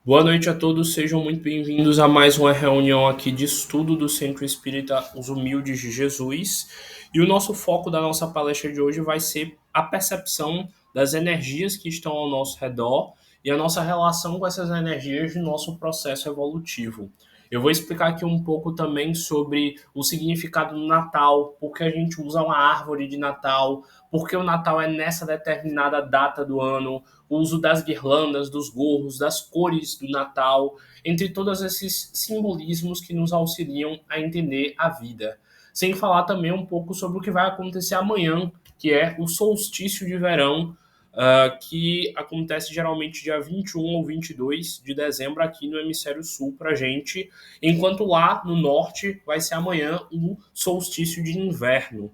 Boa noite a todos, sejam muito bem-vindos a mais uma reunião aqui de estudo do Centro Espírita Os Humildes de Jesus. E o nosso foco da nossa palestra de hoje vai ser a percepção das energias que estão ao nosso redor e a nossa relação com essas energias no nosso processo evolutivo. Eu vou explicar aqui um pouco também sobre o significado do Natal, por que a gente usa uma árvore de Natal, por que o Natal é nessa determinada data do ano, o uso das guirlandas, dos gorros, das cores do Natal, entre todos esses simbolismos que nos auxiliam a entender a vida. Sem falar também um pouco sobre o que vai acontecer amanhã, que é o solstício de verão, que acontece geralmente dia 21 ou 22 de dezembro aqui no hemisfério sul para a gente, enquanto lá no norte vai ser amanhã o solstício de inverno.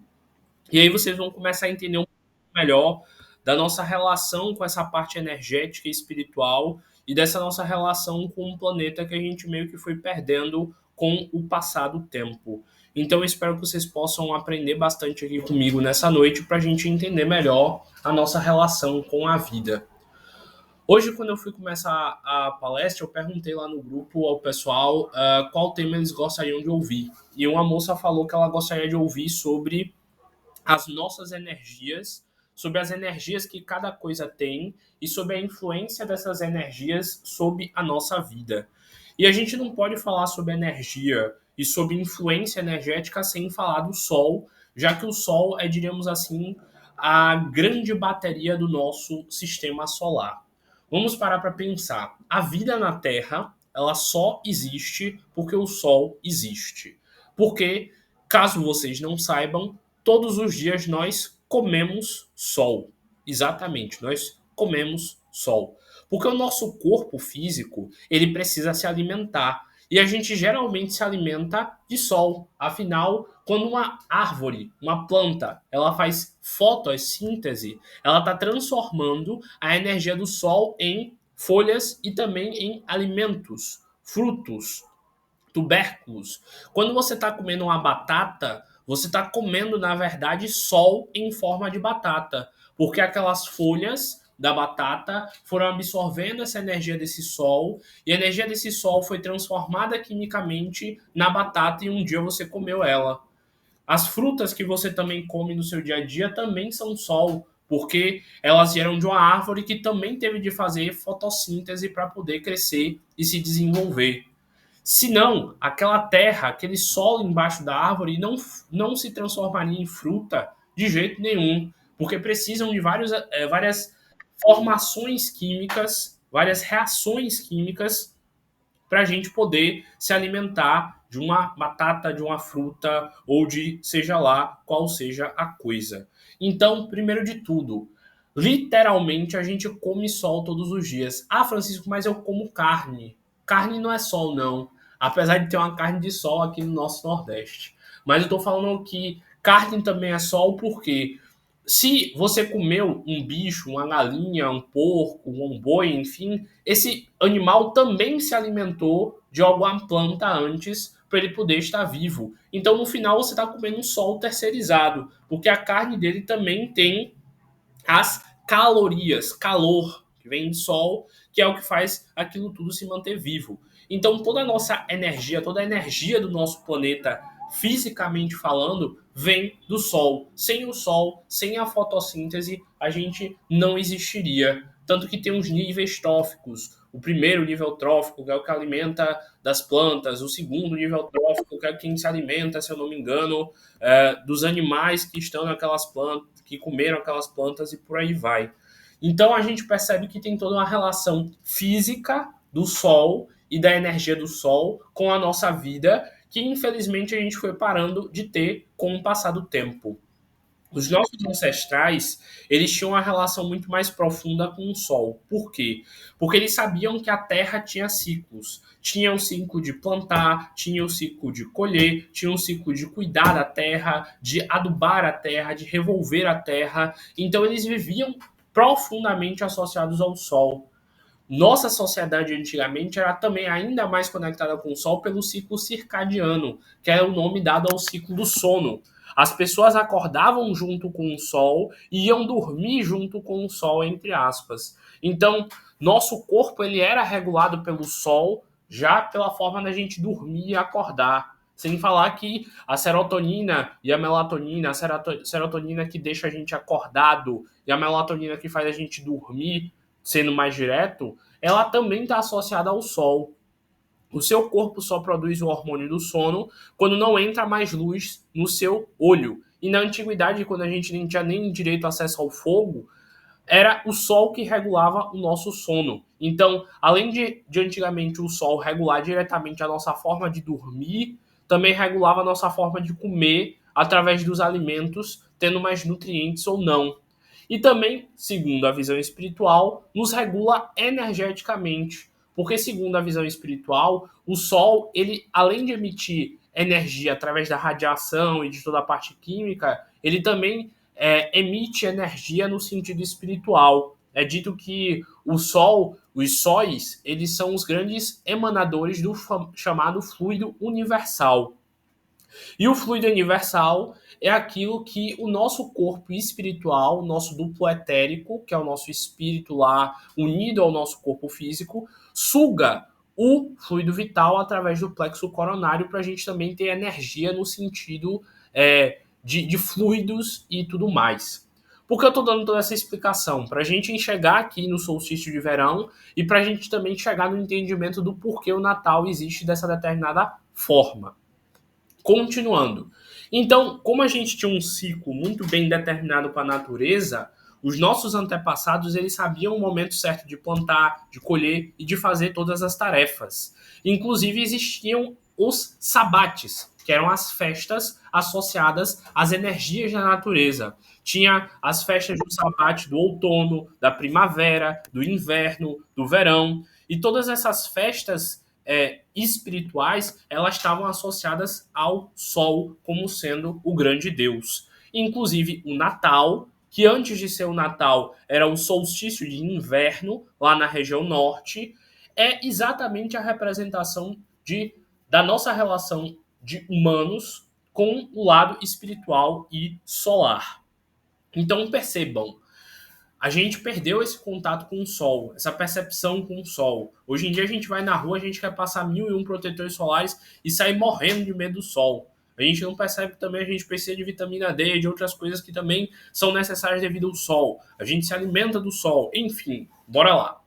E aí vocês vão começar a entender um pouco melhor da nossa relação com essa parte energética e espiritual e dessa nossa relação com o planeta que a gente meio que foi perdendo com o passar do tempo. Então eu espero que vocês possam aprender bastante aqui comigo nessa noite para a gente entender melhor a nossa relação com a vida. Hoje, quando eu fui começar a palestra, eu perguntei lá no grupo ao pessoal qual tema eles gostariam de ouvir. E uma moça falou que ela gostaria de ouvir sobre as nossas energias, sobre as energias que cada coisa tem e sobre a influência dessas energias sobre a nossa vida. E a gente não pode falar sobre energia e sobre influência energética sem falar do Sol, já que o Sol é, diríamos assim, a grande bateria do nosso sistema solar. Vamos parar para pensar. A vida na Terra, ela só existe porque o Sol existe. Porque, caso vocês não saibam, todos os dias nós comemos sol. Exatamente, nós comemos sol. Porque o nosso corpo físico, ele precisa se alimentar. E a gente geralmente se alimenta de sol. Afinal, quando uma árvore, uma planta, ela faz fotossíntese, ela está transformando a energia do sol em folhas e também em alimentos, frutos, tubérculos. Quando você está comendo uma batata, você está comendo, na verdade, sol em forma de batata, porque aquelas folhas da batata foram absorvendo essa energia desse sol, e a energia desse sol foi transformada quimicamente na batata e um dia você comeu ela. As frutas que você também come no seu dia a dia também são sol, porque elas vieram de uma árvore que também teve de fazer fotossíntese para poder crescer e se desenvolver. Se não, aquela terra, aquele solo embaixo da árvore não se transformaria em fruta de jeito nenhum, porque precisam de várias formações químicas, várias reações químicas para a gente poder se alimentar de uma batata, de uma fruta ou de seja lá qual seja a coisa. Então, primeiro de tudo, literalmente a gente come sol todos os dias. Ah, Francisco, mas eu como carne. Carne não é sol, não. Apesar de ter uma carne de sol aqui no nosso Nordeste. Mas eu tô falando que carne também é sol porque se você comeu um bicho, uma galinha, um porco, um boi, enfim, esse animal também se alimentou de alguma planta antes para ele poder estar vivo. Então, no final, você está comendo um sol terceirizado, porque a carne dele também tem as calorias, calor, que vem do sol, que é o que faz aquilo tudo se manter vivo. Então, toda a nossa energia, toda a energia do nosso planeta, fisicamente falando, vem do sol. Sem o sol, sem a fotossíntese, a gente não existiria. Tanto que tem os níveis tróficos. O primeiro nível trófico, que é o que alimenta das plantas. O segundo nível trófico, que é quem se alimenta, se eu não me engano, dos animais que estão naquelas plantas, que comeram aquelas plantas e por aí vai. Então a gente percebe que tem toda uma relação física do Sol e da energia do Sol com a nossa vida, que infelizmente a gente foi parando de ter com o passar do tempo. Os nossos ancestrais, eles tinham uma relação muito mais profunda com o Sol. Por quê? Porque eles sabiam que a Terra tinha ciclos. Tinha o ciclo de plantar, tinha o ciclo de colher, tinha o ciclo de cuidar da terra, de adubar a terra, de revolver a terra. Então eles viviam profundamente associados ao Sol. Nossa sociedade antigamente era também ainda mais conectada com o Sol pelo ciclo circadiano, que é o nome dado ao ciclo do sono. As pessoas acordavam junto com o Sol e iam dormir junto com o Sol, entre aspas. Então, nosso corpo ele era regulado pelo sol já pela forma da gente dormir e acordar. Sem falar que a serotonina e a melatonina, a serotonina que deixa a gente acordado e a melatonina que faz a gente dormir, sendo mais direto, ela também está associada ao sol. O seu corpo só produz o hormônio do sono quando não entra mais luz no seu olho. E na antiguidade, quando a gente não tinha nem direito acesso ao fogo, era o sol que regulava o nosso sono. Então, além de antigamente o sol regular diretamente a nossa forma de dormir, também regulava a nossa forma de comer através dos alimentos, tendo mais nutrientes ou não. E também, segundo a visão espiritual, nos regula energeticamente. Porque, segundo a visão espiritual, o Sol, ele, além de emitir energia através da radiação e de toda a parte química, ele também emite energia no sentido espiritual. É dito que o Sol, os sóis, eles são os grandes emanadores do chamado fluido universal. E o fluido universal é aquilo que o nosso corpo espiritual, o nosso duplo etérico, que é o nosso espírito lá unido ao nosso corpo físico, suga o fluido vital através do plexo coronário para a gente também ter energia no sentido de fluidos e tudo mais. Por que eu estou dando toda essa explicação? Para a gente enxergar aqui no solstício de verão e para a gente também chegar no entendimento do porquê o Natal existe dessa determinada forma. Continuando. Então, como a gente tinha um ciclo muito bem determinado com a natureza, os nossos antepassados eles sabiam o momento certo de plantar, de colher e de fazer todas as tarefas. Inclusive existiam os sabates, que eram as festas associadas às energias da natureza. Tinha as festas do sabate do outono, da primavera, do inverno, do verão, e todas essas festas espirituais, elas estavam associadas ao Sol como sendo o grande Deus. Inclusive o Natal, que antes de ser o Natal era o solstício de inverno, lá na região norte, é exatamente a representação da nossa relação de humanos com o lado espiritual e solar. Então percebam, a gente perdeu esse contato com o sol, essa percepção com o sol. Hoje em dia a gente vai na rua, a gente quer passar 1001 protetores solares e sair morrendo de medo do sol. A gente não percebe que também a gente precisa de vitamina D e de outras coisas que também são necessárias devido ao sol. A gente se alimenta do sol, enfim, bora lá.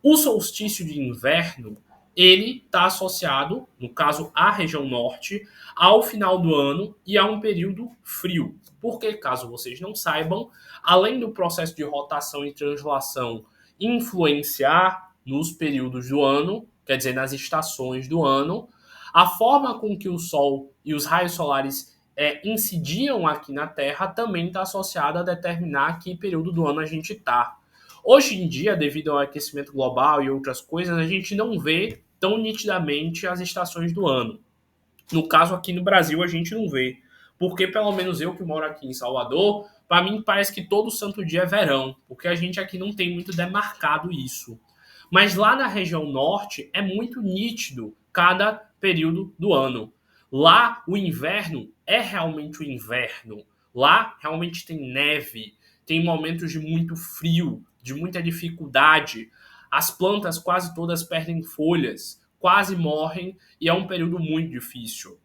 O solstício de inverno, ele está associado, no caso à região norte, ao final do ano e a um período frio. Porque, caso vocês não saibam, além do processo de rotação e translação influenciar nos períodos do ano, quer dizer, nas estações do ano, a forma com que o Sol e os raios solares incidiam aqui na Terra também está associada a determinar que período do ano a gente está. Hoje em dia, devido ao aquecimento global e outras coisas, a gente não vê tão nitidamente as estações do ano. No caso, aqui no Brasil, a gente não vê. Porque, pelo menos eu que moro aqui em Salvador, para mim parece que todo santo dia é verão. Porque a gente aqui não tem muito demarcado isso. Mas lá na região norte é muito nítido cada período do ano. Lá o inverno é realmente o inverno. Lá realmente tem neve, tem momentos de muito frio, de muita dificuldade. As plantas quase todas perdem folhas, quase morrem e é um período muito difícil.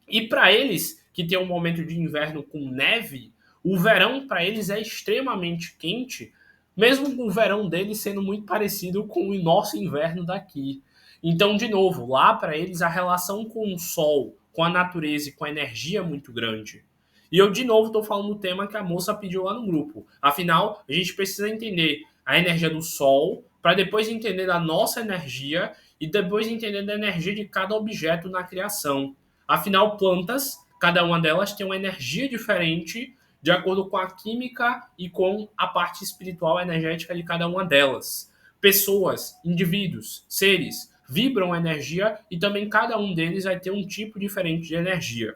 E para eles que tem um momento de inverno com neve, o verão para eles é extremamente quente, mesmo com o verão deles sendo muito parecido com o nosso inverno daqui. Então, de novo, lá para eles a relação com o sol, com a natureza e com a energia é muito grande. E eu, de novo, estou falando do tema que a moça pediu lá no grupo. Afinal, a gente precisa entender a energia do sol para depois entender a nossa energia e depois entender da energia de cada objeto na criação. Afinal, plantas, cada uma delas tem uma energia diferente de acordo com a química e com a parte espiritual energética de cada uma delas. Pessoas, indivíduos, seres vibram energia e também cada um deles vai ter um tipo diferente de energia.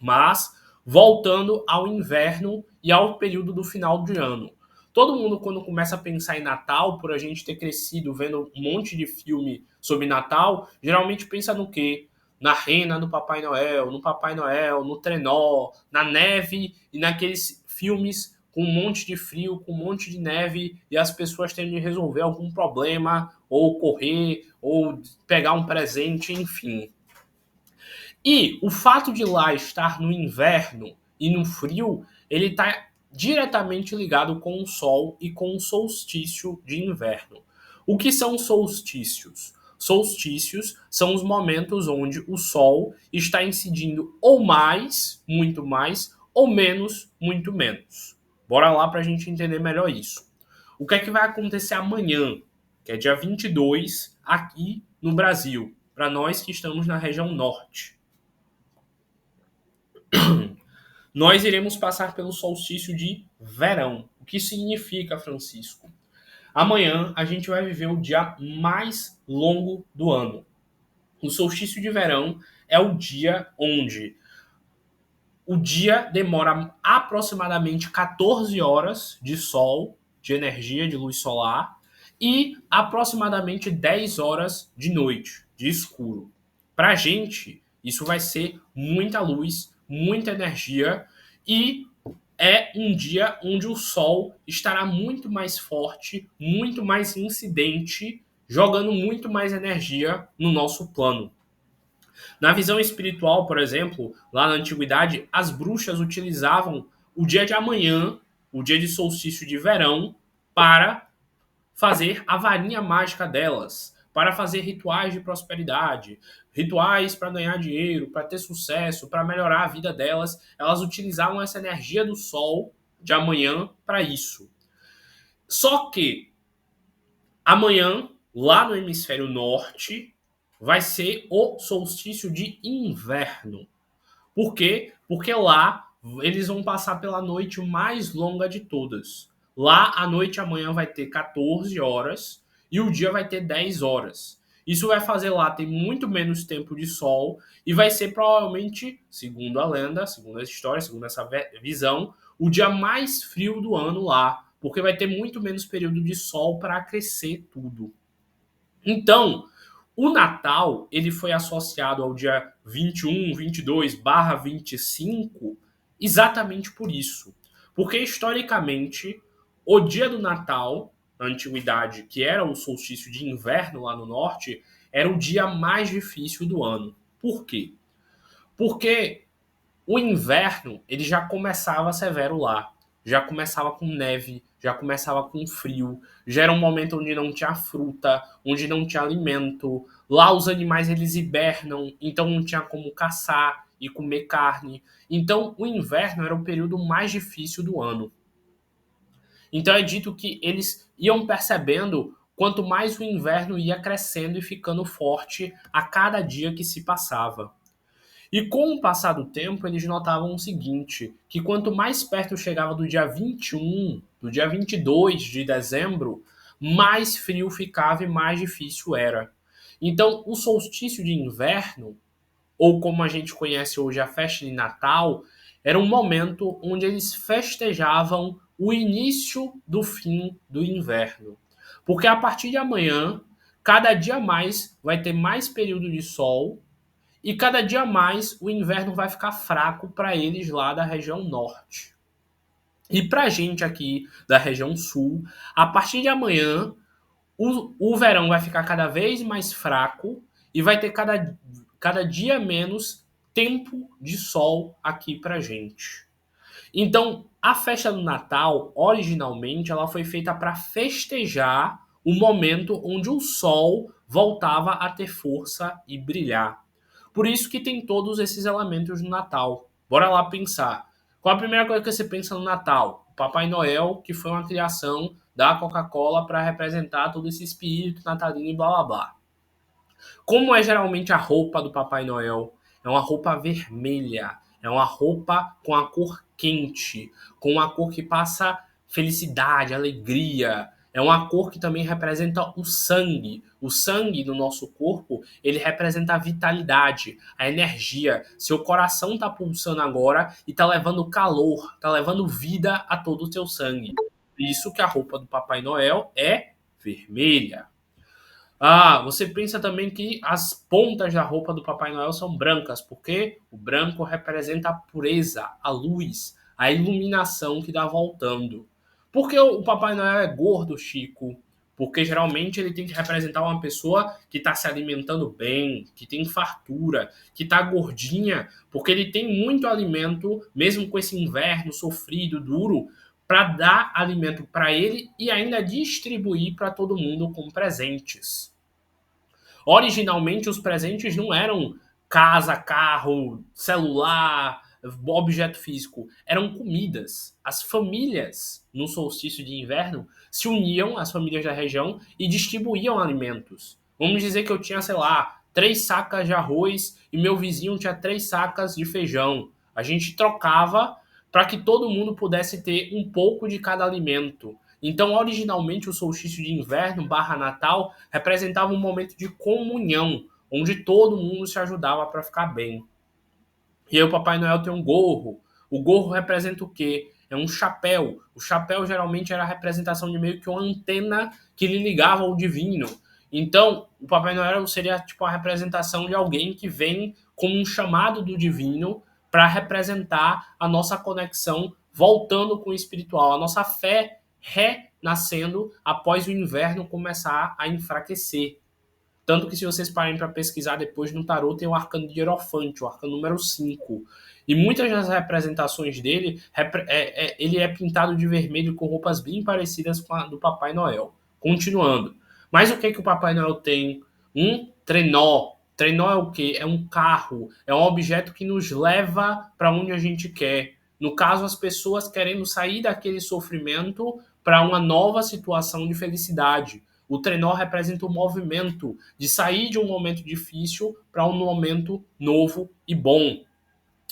Mas, voltando ao inverno e ao período do final de ano. Todo mundo, quando começa a pensar em Natal, por a gente ter crescido vendo um monte de filme sobre Natal, geralmente pensa no quê? Na rena do Papai Noel, no trenó, na neve e naqueles filmes com um monte de frio, com um monte de neve, e as pessoas têm de resolver algum problema, ou correr, ou pegar um presente, enfim. E o fato de lá estar no inverno e no frio, ele está diretamente ligado com o Sol e com o solstício de inverno. O que são solstícios? Solstícios são os momentos onde o Sol está incidindo ou mais, muito mais, ou menos, muito menos. Bora lá para a gente entender melhor isso. O que é que vai acontecer amanhã, que é dia 22, aqui no Brasil, para nós que estamos na região norte? Nós iremos passar pelo solstício de verão. O que significa, Francisco? Amanhã a gente vai viver o dia mais longo do ano. O solstício de verão é o dia onde o dia demora aproximadamente 14 horas de sol, de energia, de luz solar, e aproximadamente 10 horas de noite, de escuro. Para a gente, isso vai ser muita luz, muita energia, e é um dia onde o sol estará muito mais forte, muito mais incidente, jogando muito mais energia no nosso plano. Na visão espiritual, por exemplo, lá na antiguidade, as bruxas utilizavam o dia de amanhã, o dia de solstício de verão, para fazer a varinha mágica delas, para fazer rituais de prosperidade, rituais para ganhar dinheiro, para ter sucesso, para melhorar a vida delas. Elas utilizavam essa energia do sol de amanhã para isso. Só que amanhã, lá no hemisfério norte, vai ser o solstício de inverno. Por quê? Porque lá eles vão passar pela noite mais longa de todas. Lá a noite amanhã vai ter 14 horas e o dia vai ter 10 horas. Isso vai fazer lá ter muito menos tempo de sol e vai ser provavelmente, segundo a lenda, segundo essa história, segundo essa visão, o dia mais frio do ano lá, porque vai ter muito menos período de sol para aquecer tudo. Então, o Natal, ele foi associado ao dia 21, 22/25, exatamente por isso. Porque, historicamente, o dia do Natal, na antiguidade, que era o solstício de inverno lá no norte, era o dia mais difícil do ano. Por quê? Porque o inverno, ele já começava severo lá. Já começava com neve, já começava com frio, já era um momento onde não tinha fruta, onde não tinha alimento. Lá os animais eles hibernam, então não tinha como caçar e comer carne. Então o inverno era o período mais difícil do ano. Então é dito que eles iam percebendo quanto mais o inverno ia crescendo e ficando forte a cada dia que se passava. E com o passar do tempo, eles notavam o seguinte, que quanto mais perto chegava do dia 21, do dia 22 de dezembro, mais frio ficava e mais difícil era. Então, o solstício de inverno, ou como a gente conhece hoje a festa de Natal, era um momento onde eles festejavam o início do fim do inverno. Porque a partir de amanhã, cada dia mais vai ter mais período de sol e cada dia mais o inverno vai ficar fraco para eles lá da região norte. E para a gente aqui da região sul, a partir de amanhã, o verão vai ficar cada vez mais fraco e vai ter cada dia menos tempo de sol aqui para gente. Então, a festa do Natal, originalmente, ela foi feita para festejar o momento onde o sol voltava a ter força e brilhar. Por isso que tem todos esses elementos no Natal. Bora lá pensar. Qual a primeira coisa que você pensa no Natal? O Papai Noel, que foi uma criação da Coca-Cola para representar todo esse espírito natalino e blá blá blá. Como é geralmente a roupa do Papai Noel? É uma roupa vermelha. É uma roupa com a cor quente, com uma cor que passa felicidade, alegria. É uma cor que também representa o sangue. O sangue no nosso corpo, ele representa a vitalidade, a energia. Seu coração está pulsando agora e está levando calor, está levando vida a todo o seu sangue. Isso que a roupa do Papai Noel é vermelha. Ah, você pensa também que as pontas da roupa do Papai Noel são brancas, porque o branco representa a pureza, a luz, a iluminação que está voltando. Por que o Papai Noel é gordo, Chico? Porque geralmente ele tem que representar uma pessoa que está se alimentando bem, que tem fartura, que está gordinha, porque ele tem muito alimento, mesmo com esse inverno sofrido, duro, para dar alimento para ele e ainda distribuir para todo mundo com presentes. Originalmente, os presentes não eram casa, carro, celular, objeto físico. Eram comidas. As famílias, no solstício de inverno, se uniam, as famílias da região, e distribuíam alimentos. Vamos dizer que eu tinha, sei lá, 3 sacas de arroz e meu vizinho tinha 3 sacas de feijão. A gente trocava para que todo mundo pudesse ter um pouco de cada alimento. Então, originalmente, o solstício de inverno barra Natal representava um momento de comunhão, onde todo mundo se ajudava para ficar bem. E aí o Papai Noel tem um gorro. O gorro representa o quê? É um chapéu. O chapéu geralmente era a representação de meio que uma antena que lhe ligava ao divino. Então, o Papai Noel seria tipo a representação de alguém que vem como um chamado do divino para representar a nossa conexão voltando com o espiritual, a nossa fé renascendo após o inverno começar a enfraquecer. Tanto que se vocês parem para pesquisar depois no tarô, tem o arcano de Hierofante, o arcano número 5. E muitas das representações dele, ele é pintado de vermelho com roupas bem parecidas com a do Papai Noel. Continuando. Mas o que, que o Papai Noel tem? Um trenó. Trenó é o quê? É um carro. É um objeto que nos leva para onde a gente quer. No caso, as pessoas querendo sair daquele sofrimento para uma nova situação de felicidade. O trenó representa o movimento de sair de um momento difícil para um momento novo e bom.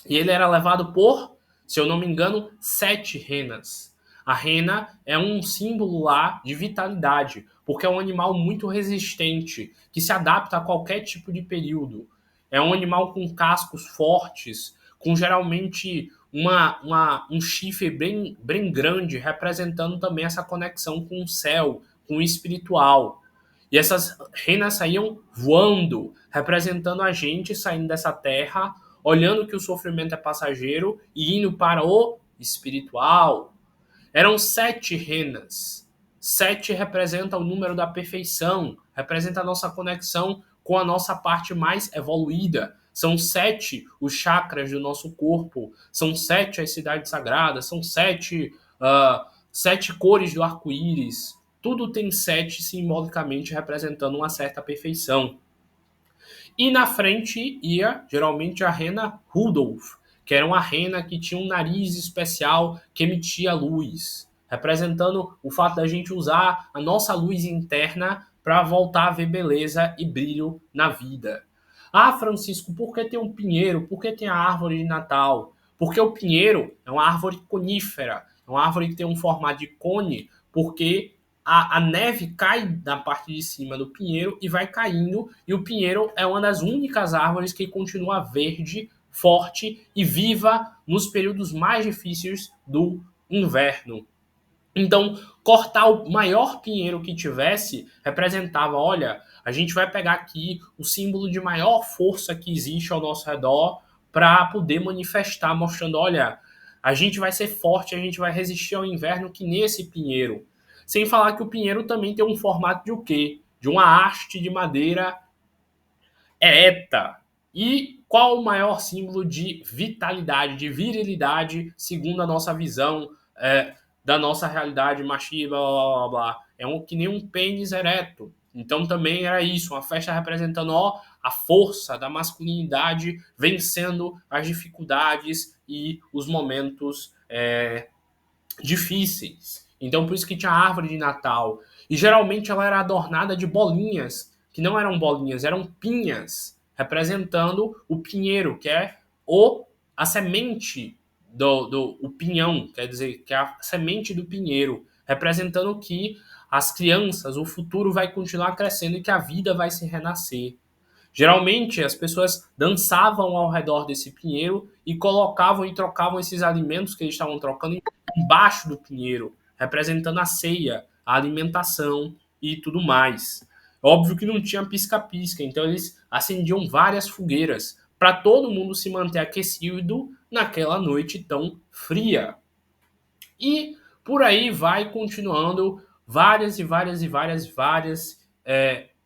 E ele era levado por, se eu não me engano, 7 renas. A rena é um símbolo lá de vitalidade, porque é um animal muito resistente, que se adapta a qualquer tipo de período. É um animal com cascos fortes, com geralmente um chifre bem grande, representando também essa conexão com o céu, com o espiritual. E essas renas saíam voando, representando a gente saindo dessa terra, olhando que o sofrimento é passageiro e indo para o espiritual. Eram 7 renas. 7 representa o número da perfeição, representa a nossa conexão com a nossa parte mais evoluída. São 7 os chakras do nosso corpo, são 7 as cidades sagradas, são 7 7 cores do arco-íris. Tudo tem 7 simbolicamente representando uma certa perfeição. E na frente ia, geralmente, a rena Rudolph, que era uma rena que tinha um nariz especial que emitia luz, representando o fato da gente usar a nossa luz interna para voltar a ver beleza e brilho na vida. Ah, Francisco, por que tem um pinheiro? Por que tem a árvore de Natal? Porque o pinheiro é uma árvore conífera, é uma árvore que tem um formato de cone, porque a neve cai da parte de cima do pinheiro e vai caindo, e o pinheiro é uma das únicas árvores que continua verde, forte e viva nos períodos mais difíceis do inverno. Então, cortar o maior pinheiro que tivesse representava, olha, a gente vai pegar aqui o símbolo de maior força que existe ao nosso redor para poder manifestar, mostrando, olha, a gente vai ser forte, a gente vai resistir ao inverno que nesse pinheiro. Sem falar que o pinheiro também tem um formato de o quê? De uma haste de madeira ereta. E qual o maior símbolo de vitalidade, de virilidade, segundo a nossa visão da nossa realidade machista, blá, blá, blá, blá. Que nem um pênis ereto. Então também era isso, uma festa representando a força da masculinidade vencendo as dificuldades e os momentos difíceis. Então por isso que tinha a árvore de Natal. E geralmente ela era adornada de bolinhas, que não eram bolinhas, eram pinhas, representando o pinheiro, que é a semente o pinhão, quer dizer, que é a semente do pinheiro, representando que as crianças, o futuro vai continuar crescendo e que a vida vai se renascer. Geralmente as pessoas dançavam ao redor desse pinheiro e colocavam e trocavam esses alimentos que eles estavam trocando embaixo do pinheiro, representando a ceia, a alimentação e tudo mais. Óbvio que não tinha pisca-pisca, então eles acendiam várias fogueiras para todo mundo se manter aquecido naquela noite tão fria. E por aí vai continuando várias e várias e várias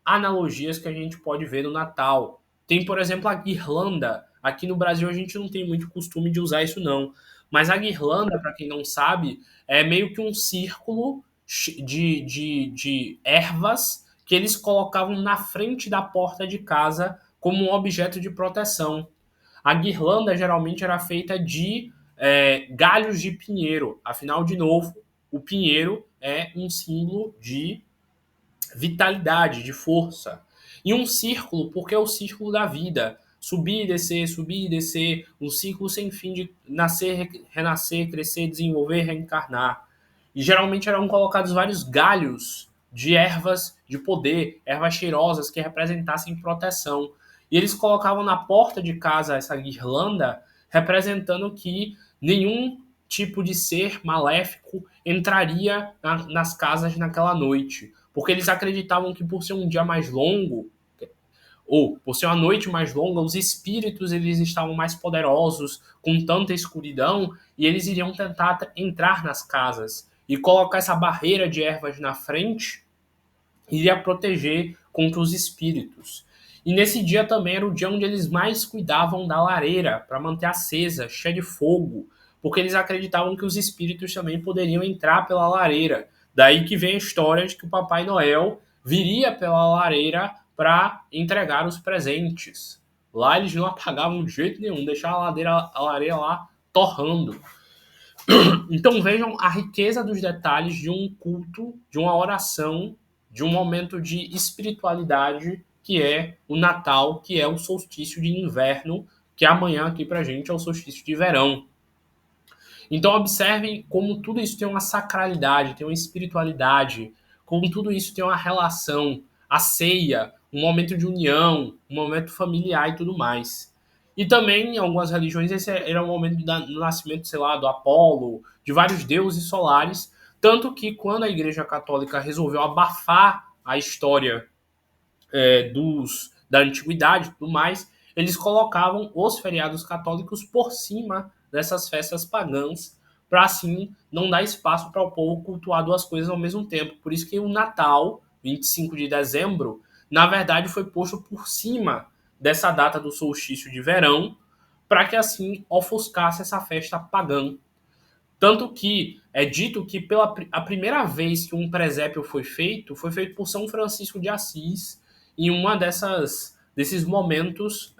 analogias que a gente pode ver no Natal. Tem, por exemplo, a guirlanda. Aqui no Brasil a gente não tem muito costume de usar isso, não. Mas a guirlanda, para quem não sabe, é meio que um círculo de ervas que eles colocavam na frente da porta de casa como um objeto de proteção. A guirlanda geralmente era feita de galhos de pinheiro. Afinal, de novo, o pinheiro é um símbolo de vitalidade, de força. E um círculo, porque é o círculo da vida. Subir e descer, um ciclo sem fim de nascer, renascer, crescer, desenvolver, reencarnar. E geralmente eram colocados vários galhos de ervas de poder, ervas cheirosas que representassem proteção. E eles colocavam na porta de casa essa guirlanda, representando que nenhum tipo de ser maléfico entraria nas casas naquela noite. Porque eles acreditavam que por ser um dia mais longo, ou por ser uma noite mais longa, os espíritos eles estavam mais poderosos, com tanta escuridão, e eles iriam tentar entrar nas casas. E colocar essa barreira de ervas na frente iria proteger contra os espíritos. E nesse dia também era o dia onde eles mais cuidavam da lareira, para manter acesa, cheia de fogo, porque eles acreditavam que os espíritos também poderiam entrar pela lareira. Daí que vem a história de que o Papai Noel viria pela lareira para entregar os presentes. Lá eles não apagavam de jeito nenhum, deixavam a lareira lá torrando. Então vejam a riqueza dos detalhes de um culto, de uma oração, de um momento de espiritualidade que é o Natal, que é o solstício de inverno, que amanhã aqui pra gente é o solstício de verão. Então observem como tudo isso tem uma sacralidade, tem uma espiritualidade, como tudo isso tem uma relação, a ceia, um momento de união, um momento familiar e tudo mais. E também, em algumas religiões, esse era o momento do nascimento, sei lá, do Apolo, de vários deuses solares, tanto que quando a Igreja Católica resolveu abafar a história da antiguidade e tudo mais, eles colocavam os feriados católicos por cima dessas festas pagãs, para assim não dar espaço para o povo cultuar duas coisas ao mesmo tempo. Por isso que o Natal, 25 de dezembro, na verdade foi posto por cima dessa data do solstício de verão, para que assim ofuscasse essa festa pagã. Tanto que é dito que pela a primeira vez que um presépio foi feito por São Francisco de Assis, em uma desses momentos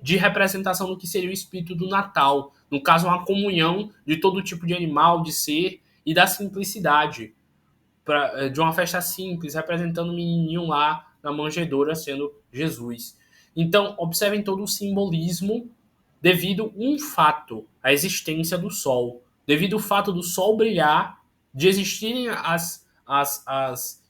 de representação do que seria o espírito do Natal. No caso, uma comunhão de todo tipo de animal, de ser e da simplicidade. De uma festa simples, representando o menininho lá na manjedoura sendo Jesus. Então, observem todo o simbolismo devido a um fato, a existência do Sol. Devido ao fato do Sol brilhar, de existirem as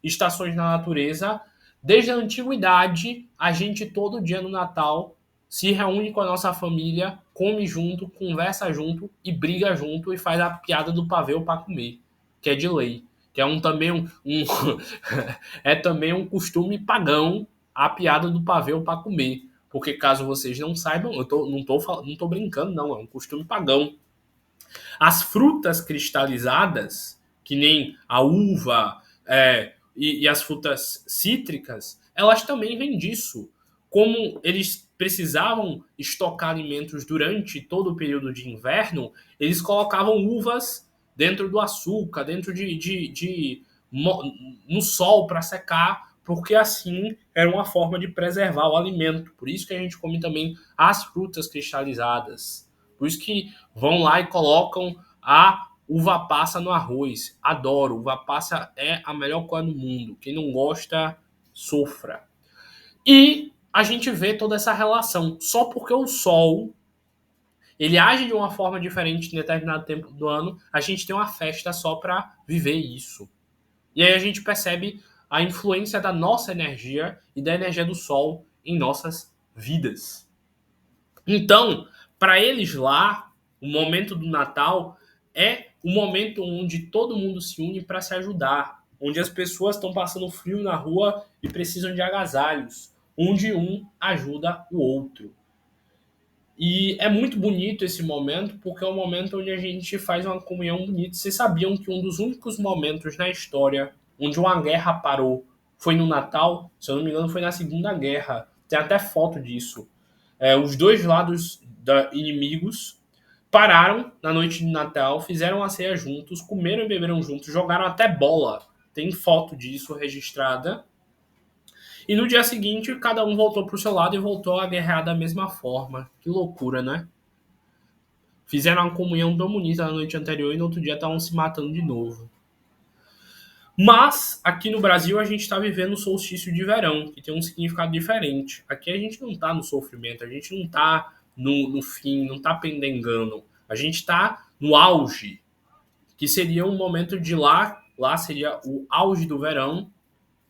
estações na natureza, desde a antiguidade, a gente todo dia no Natal se reúne com a nossa família, come junto, conversa junto e briga junto e faz a piada do pavê para comer, que é de lei. Que é é também um costume pagão a piada do pavê para comer. Porque caso vocês não saibam, não tô brincando, não, é um costume pagão. As frutas cristalizadas, que nem a uva e as frutas cítricas, elas também vêm disso. Como eles precisavam estocar alimentos durante todo o período de inverno, eles colocavam uvas dentro do açúcar, dentro no sol para secar, porque assim era uma forma de preservar o alimento. Por isso que a gente come também as frutas cristalizadas. Por isso que vão lá e colocam a uva passa no arroz. Adoro, uva passa é a melhor coisa do mundo. Quem não gosta, sofra. E a gente vê toda essa relação. Só porque o sol ele age de uma forma diferente em determinado tempo do ano, a gente tem uma festa só para viver isso. E aí a gente percebe a influência da nossa energia e da energia do sol em nossas vidas. Então, para eles lá, o momento do Natal é o momento onde todo mundo se une para se ajudar, onde as pessoas estão passando frio na rua e precisam de agasalhos, onde um ajuda o outro. E é muito bonito esse momento, porque é um momento onde a gente faz uma comunhão bonita. Vocês sabiam que um dos únicos momentos na história onde uma guerra parou foi no Natal? Se eu não me engano, foi na Segunda Guerra. Tem até foto disso. Os dois lados inimigos pararam na noite de Natal, fizeram a ceia juntos, comeram e beberam juntos, jogaram até bola. Tem foto disso registrada. E no dia seguinte, cada um voltou pro seu lado e voltou a guerrear da mesma forma. Que loucura, né? Fizeram uma comunhão tão bonita na noite anterior e no outro dia estavam se matando de novo. Mas aqui no Brasil a gente está vivendo o solstício de verão, que tem um significado diferente. Aqui a gente não está no sofrimento, a gente não está no fim, não está pendengando. A gente está no auge, que seria um momento de lá seria o auge do verão,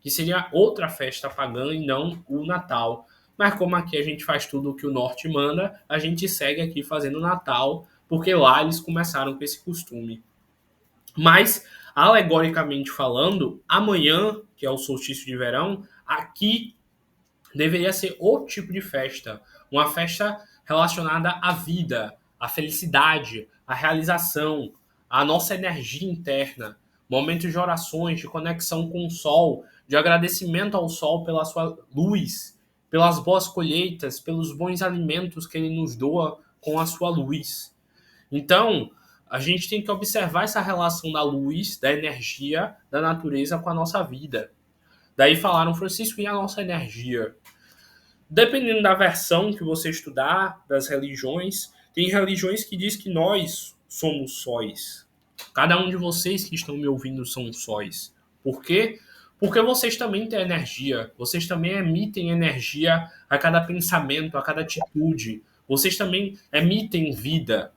que seria outra festa pagã e não o Natal. Mas como aqui a gente faz tudo o que o norte manda, a gente segue aqui fazendo Natal, porque lá eles começaram com esse costume. Mas, alegoricamente falando, amanhã, que é o solstício de verão, aqui deveria ser outro tipo de festa. Uma festa relacionada à vida, à felicidade, à realização, à nossa energia interna. Momentos de orações, de conexão com o sol, de agradecimento ao sol pela sua luz, pelas boas colheitas, pelos bons alimentos que ele nos doa com a sua luz. Então, a gente tem que observar essa relação da luz, da energia, da natureza com a nossa vida. Daí falaram, Francisco, e a nossa energia? Dependendo da versão que você estudar, das religiões, tem religiões que diz que nós somos sóis. Cada um de vocês que estão me ouvindo são sóis. Por quê? Porque vocês também têm energia. Vocês também emitem energia a cada pensamento, a cada atitude. Vocês também emitem vida.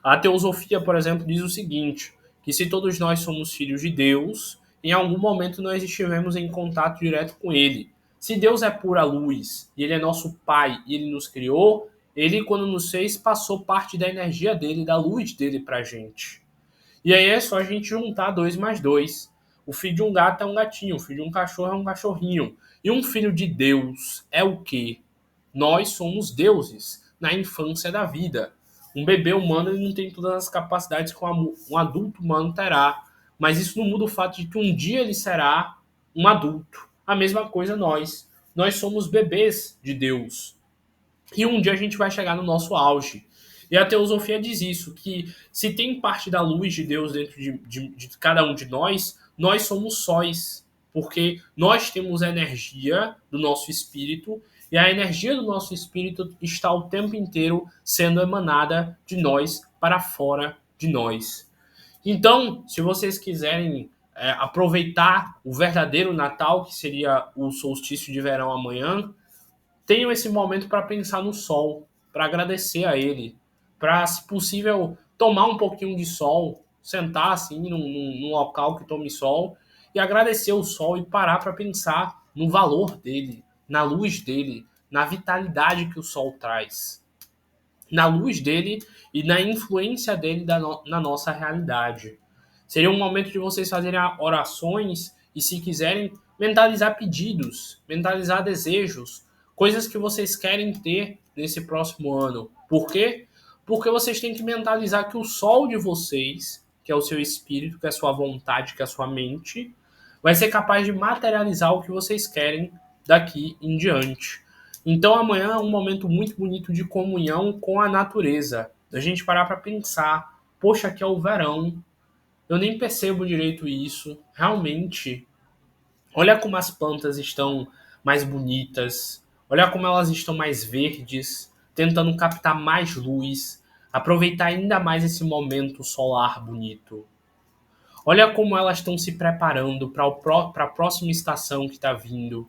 A teosofia, por exemplo, diz o seguinte, que se todos nós somos filhos de Deus, em algum momento nós estivemos em contato direto com Ele. Se Deus é pura luz e Ele é nosso Pai e Ele nos criou, Ele, quando nos fez, passou parte da energia dele, da luz dele pra gente. E aí é só a gente juntar 2 mais 2. O filho de um gato é um gatinho, o filho de um cachorro é um cachorrinho. E um filho de Deus é o quê? Nós somos deuses na infância da vida. Um bebê humano ele não tem todas as capacidades que um adulto humano terá. Mas isso não muda o fato de que um dia ele será um adulto. A mesma coisa nós. Nós somos bebês de Deus. E um dia a gente vai chegar no nosso auge. E a teosofia diz isso, que se tem parte da luz de Deus dentro de cada um de nós somos sóis. Porque nós temos a energia do nosso espírito e a energia do nosso espírito está o tempo inteiro sendo emanada de nós para fora de nós. Então, se vocês quiserem aproveitar o verdadeiro Natal, que seria o solstício de verão amanhã, tenham esse momento para pensar no sol, para agradecer a ele, para, se possível, tomar um pouquinho de sol, sentar assim num local que tome sol e agradecer o sol e parar para pensar no valor dele, na luz dele, na vitalidade que o sol traz, na luz dele e na influência dele na nossa realidade. Seria um momento de vocês fazerem orações e, se quiserem, mentalizar pedidos, mentalizar desejos, coisas que vocês querem ter nesse próximo ano. Por quê? Porque vocês têm que mentalizar que o sol de vocês, que é o seu espírito, que é a sua vontade, que é a sua mente, vai ser capaz de materializar o que vocês querem daqui em diante. Então amanhã é um momento muito bonito de comunhão com a natureza. Da gente parar para pensar, poxa, aqui é o verão, eu nem percebo direito isso. Realmente, olha como as plantas estão mais bonitas. Olha como elas estão mais verdes, tentando captar mais luz, aproveitar ainda mais esse momento solar bonito. Olha como elas estão se preparando para a próxima estação que está vindo,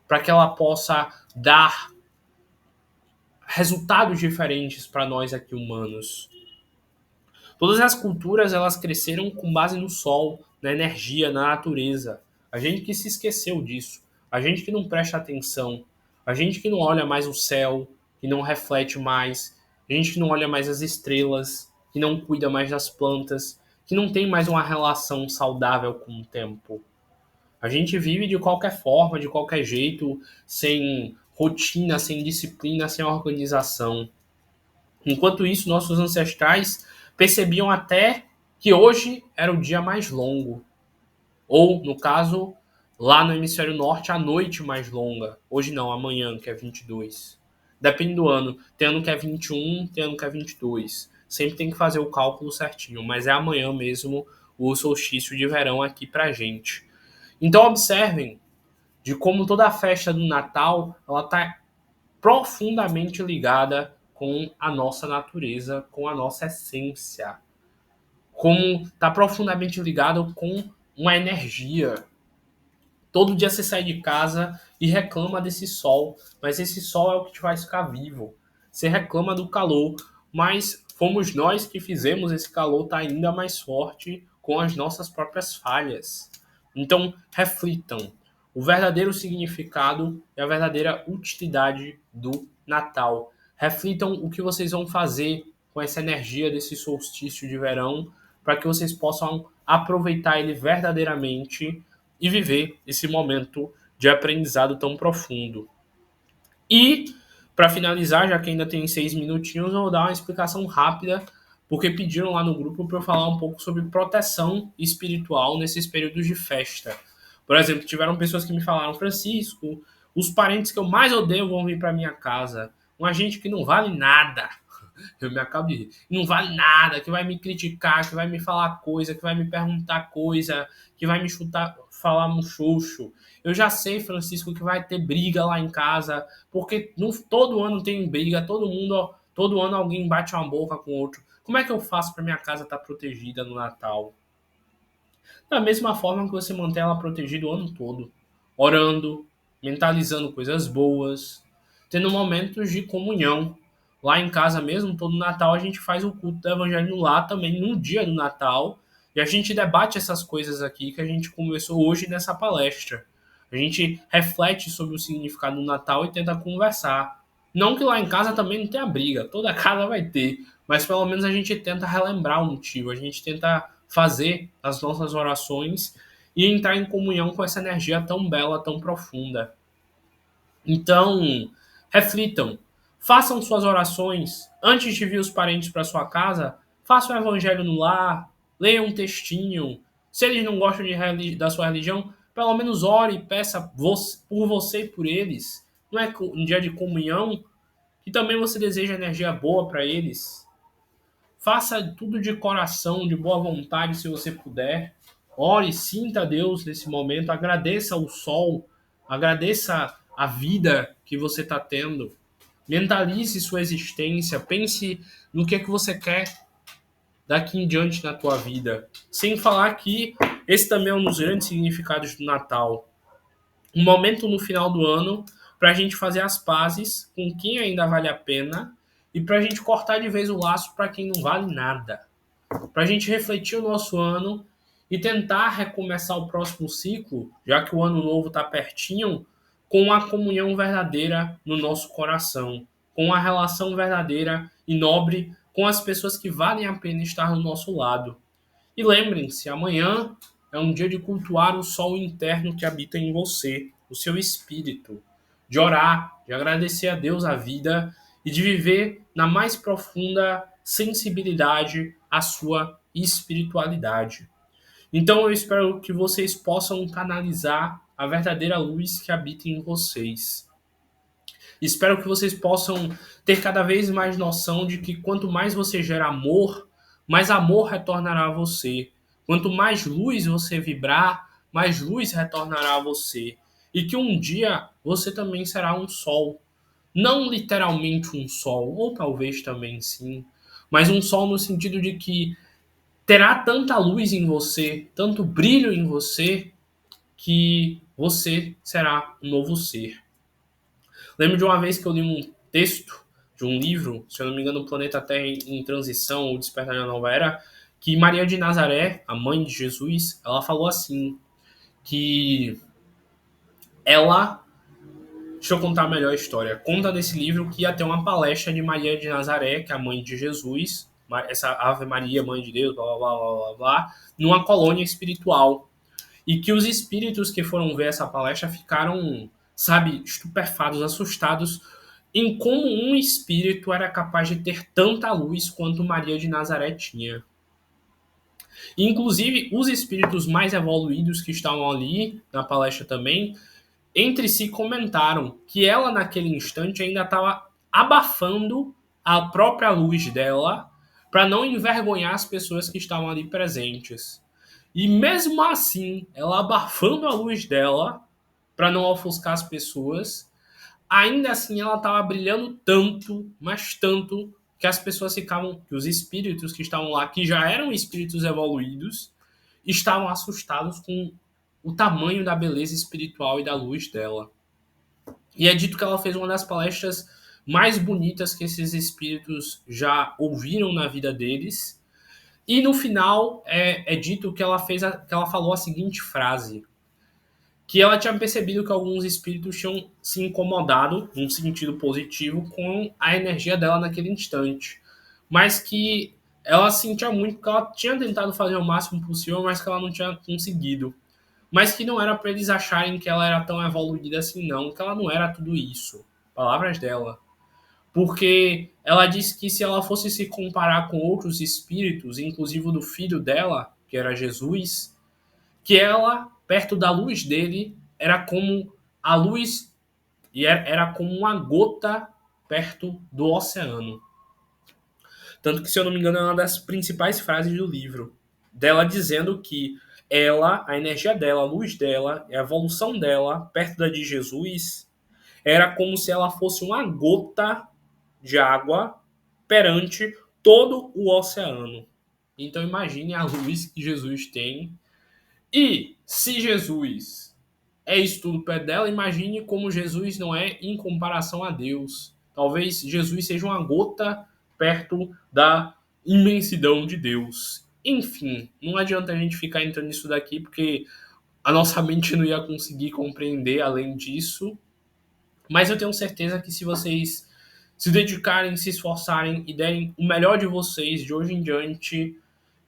para que ela possa dar resultados diferentes para nós aqui humanos. Todas as culturas elas cresceram com base no sol, na energia, na natureza. A gente que se esqueceu disso, a gente que não presta atenção, a gente que não olha mais o céu, que não reflete mais, a gente que não olha mais as estrelas, que não cuida mais das plantas, que não tem mais uma relação saudável com o tempo. A gente vive de qualquer forma, de qualquer jeito, sem rotina, sem disciplina, sem organização. Enquanto isso, nossos ancestrais percebiam até que hoje era o dia mais longo. Ou, no caso, lá no hemisfério norte, a noite mais longa. Hoje não, amanhã, que é 22. Depende do ano. Tem ano que é 21, tem ano que é 22. Sempre tem que fazer o cálculo certinho, mas é amanhã mesmo o solstício de verão aqui pra gente. Então observem de como toda a festa do Natal, ela tá profundamente ligada com a nossa natureza, com a nossa essência. Como está profundamente ligado com uma energia. Todo dia você sai de casa e reclama desse sol, mas esse sol é o que te faz ficar vivo. Você reclama do calor, mas fomos nós que fizemos esse calor estar ainda mais forte com as nossas próprias falhas. Então, reflitam o verdadeiro significado e a verdadeira utilidade do Natal. Reflitam o que vocês vão fazer com essa energia desse solstício de verão para que vocês possam aproveitar ele verdadeiramente e viver esse momento de aprendizado tão profundo. E, para finalizar, já que ainda tem 6 minutinhos, eu vou dar uma explicação rápida, porque pediram lá no grupo para eu falar um pouco sobre proteção espiritual nesses períodos de festa. Por exemplo, tiveram pessoas que me falaram: Francisco, os parentes que eu mais odeio vão vir para minha casa. Uma gente que não vale nada. Eu me acabo de rir. Não vale nada, que vai me criticar, que vai me falar coisa, que vai me perguntar coisa, que vai me chutar, falar um xoxo. Eu já sei, Francisco, que vai ter briga lá em casa, porque todo ano tem briga, todo ano alguém bate uma boca com o outro. Como é que eu faço para minha casa estar protegida no Natal? Da mesma forma que você mantém ela protegida o ano todo, orando, mentalizando coisas boas, tendo momentos de comunhão. Lá em casa mesmo, todo Natal a gente faz o culto do Evangelho no lar também no dia do Natal, e a gente debate essas coisas aqui que a gente começou hoje nessa palestra. A gente reflete sobre o significado do Natal e tenta conversar. Não que lá em casa também não tenha briga, toda casa vai ter, mas pelo menos a gente tenta relembrar o motivo, a gente tenta fazer as nossas orações e entrar em comunhão com essa energia tão bela, tão profunda. Então, reflitam, façam suas orações antes de vir os parentes para sua casa, façam o evangelho no lar, leiam um textinho. Se eles não gostam da sua religião, pelo menos ore e peça por você e por eles. Não é um dia de comunhão que também você deseja energia boa para eles? Faça tudo de coração, de boa vontade, se você puder. Ore, sinta Deus nesse momento, agradeça o sol, agradeça a vida que você está tendo. Mentalize sua existência, pense no que é que você quer daqui em diante na tua vida. Sem falar que esse também é um dos grandes significados do Natal. Um momento no final do ano para a gente fazer as pazes com quem ainda vale a pena e para a gente cortar de vez o laço para quem não vale nada. Para a gente refletir o nosso ano e tentar recomeçar o próximo ciclo, já que o ano novo está pertinho, com a comunhão verdadeira no nosso coração, com a relação verdadeira e nobre com as pessoas que valem a pena estar no nosso lado. E lembrem-se, amanhã é um dia de cultuar o sol interno que habita em você, o seu espírito, de orar, de agradecer a Deus a vida e de viver na mais profunda sensibilidade à sua espiritualidade. Então eu espero que vocês possam canalizar a verdadeira luz que habita em vocês. Espero que vocês possam ter cada vez mais noção de que quanto mais você gera amor, mais amor retornará a você. Quanto mais luz você vibrar, mais luz retornará a você. E que um dia você também será um sol. Não literalmente um sol, ou talvez também sim, mas um sol no sentido de que terá tanta luz em você, tanto brilho em você, que você será um novo ser. Lembro de uma vez que eu li um texto de um livro, se eu não me engano, O Planeta Terra em Transição, ou Despertar da Nova Era, que Maria de Nazaré, a mãe de Jesus, ela falou assim, que ela... Deixa eu contar melhor a história. Conta nesse livro que ia ter uma palestra de Maria de Nazaré, que é a mãe de Jesus, essa Ave Maria, mãe de Deus, blá, blá, blá, blá, blá, blá, numa colônia espiritual. E que os espíritos que foram ver essa palestra ficaram sabe, estupefatos, assustados em como um espírito era capaz de ter tanta luz quanto Maria de Nazaré tinha. Inclusive, os espíritos mais evoluídos que estavam ali na palestra também, entre si comentaram que ela, naquele instante, ainda estava abafando a própria luz dela para não envergonhar as pessoas que estavam ali presentes. E mesmo assim, ela abafando a luz dela para não ofuscar as pessoas, ainda assim ela estava brilhando tanto, mas tanto, que as pessoas ficavam, que os espíritos que estavam lá, que já eram espíritos evoluídos, estavam assustados com o tamanho da beleza espiritual e da luz dela. E é dito que ela fez uma das palestras mais bonitas que esses espíritos já ouviram na vida deles. E no final é dito que ela que ela falou a seguinte frase: que ela tinha percebido que alguns espíritos tinham se incomodado, num sentido positivo, com a energia dela naquele instante. Mas que ela sentia muito que ela tinha tentado fazer o máximo possível, mas que ela não tinha conseguido. Mas que não era para eles acharem que ela era tão evoluída assim, não, que ela não era tudo isso. Palavras dela. Porque ela disse que se ela fosse se comparar com outros espíritos, inclusive o do filho dela, que era Jesus, que ela, perto da luz dele, era como a luz e era como uma gota perto do oceano. Tanto que, se eu não me engano, é uma das principais frases do livro, dela dizendo que ela, a energia dela, a luz dela, a evolução dela, perto da de Jesus, era como se ela fosse uma gota de água perante todo o oceano. Então imagine a luz que Jesus tem. E se Jesus é isso tudo perto dela, imagine como Jesus não é em comparação a Deus. Talvez Jesus seja uma gota perto da imensidão de Deus. Enfim, não adianta a gente ficar entrando nisso daqui, porque a nossa mente não ia conseguir compreender além disso. Mas eu tenho certeza que se vocês se dedicarem, se esforçarem e derem o melhor de vocês de hoje em diante,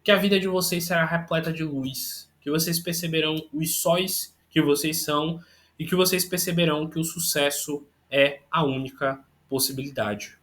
que a vida de vocês será repleta de luz, que vocês perceberão os sóis que vocês são e que vocês perceberão que o sucesso é a única possibilidade.